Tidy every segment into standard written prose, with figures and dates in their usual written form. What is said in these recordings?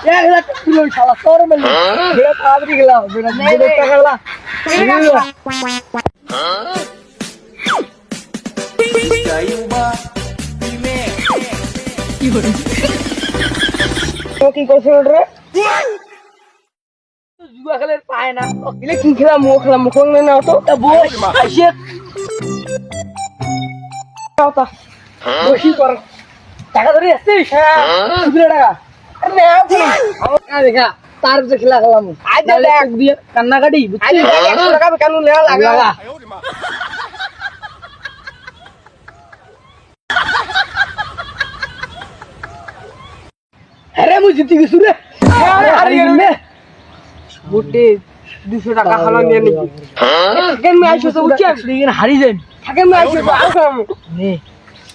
1000 kilo শালা তোর মেলে বেটা তাড়াতাড়ি গেলাম বেটা 2000 টাকা লা কি করছিস রে জুয়া খেলে পায় না কিলে কি খেলাম মুখ না তো তা বস আইসে টাকা বসি কর টাকা ধরে আসছিস হ্যাঁ টাকা আরে আমার দেখা তার যে খেলা খেলাম আজ দেখ দিয়ে কান্নাকাটি বুঝছিস 100 টাকা কেন লেয়া লাগা আরে মুই জিতে গেছি রে আরে হারি গেল বুটে 200 টাকা খালা নিয়ে নি থাকেন মে আইছো তো উঠে আসলি হারি যাই থাকেন মে আইছো তো আর কাম নে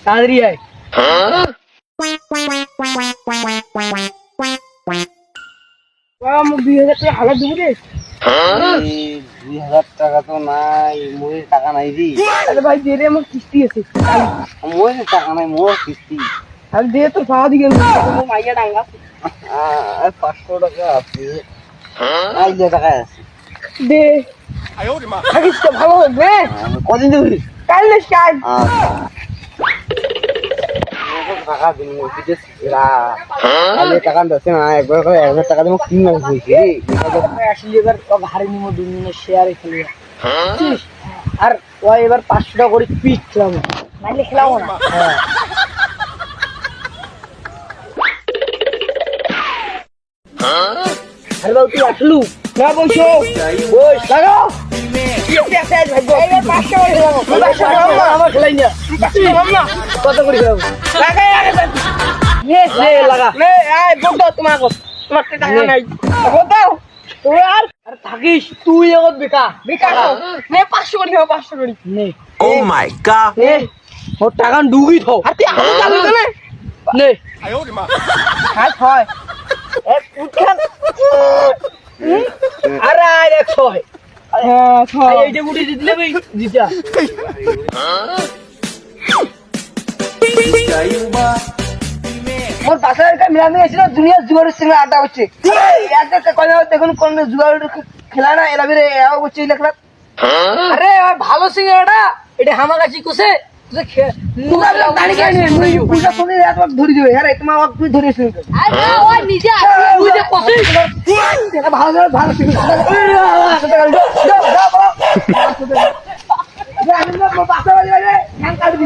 তাড়াতাড়ি আয় বাবা মু 2000 টাকা হালা দিব রে 2000 টাকা তো নাই মোর টাকা নাই রে আরে ভাই দে রে আমার কিস্তি আছে মোর টাকা নাই মোর কিস্তি আর দে তো পাওয়া দিকে মাইয়া ডাঙ্গা 500 টাকা আছে আই যে টাকা আছে দে থাকিস তো ভালো হবে কদিন দিবি কাল কাজ টাকা দিন বিদেশ আরে টাকা দছে না একবার করে 1000 টাকা দিমু 3 মাস হইছে আসলে এবার ভারী নিমো দুনিয়া শেয়ারে খেলি আর ওই এবার 500 টাকা করে পিচ খেলাম নাইলে খেলাম না আরে বাবু তুই আসলু না বসো বস লাগাও আমার খেলাই না কত করে খেলাম লাগাই আগে লাগা তোমার টাকা নাই দাও তুই আর থাকিস তুই এখন বেকা নে 500 করে 500 করে নে ও মাই গড নে ওর টাকা ডুগি থাও আর তুই আমি চালু করে নে হাত হয় এক উঠান আরে আয় 100 হ্যাঁ এইটা গুটি দিলে ভাই জিতা মোর পাশের একটা মিলামি এসেছিল দুনিয়ার জুয়ারের সঙ্গে আড্ডা হচ্ছে দেখুন কোন জুয়ার খেলা না এরা বেরে হচ্ছে লেখলা আরে ভালো সিং এটা আমার কাছে কোসে ধরে দেবে হ্যাঁ তোমার তুই ধরে ভালো ভালো কাটবি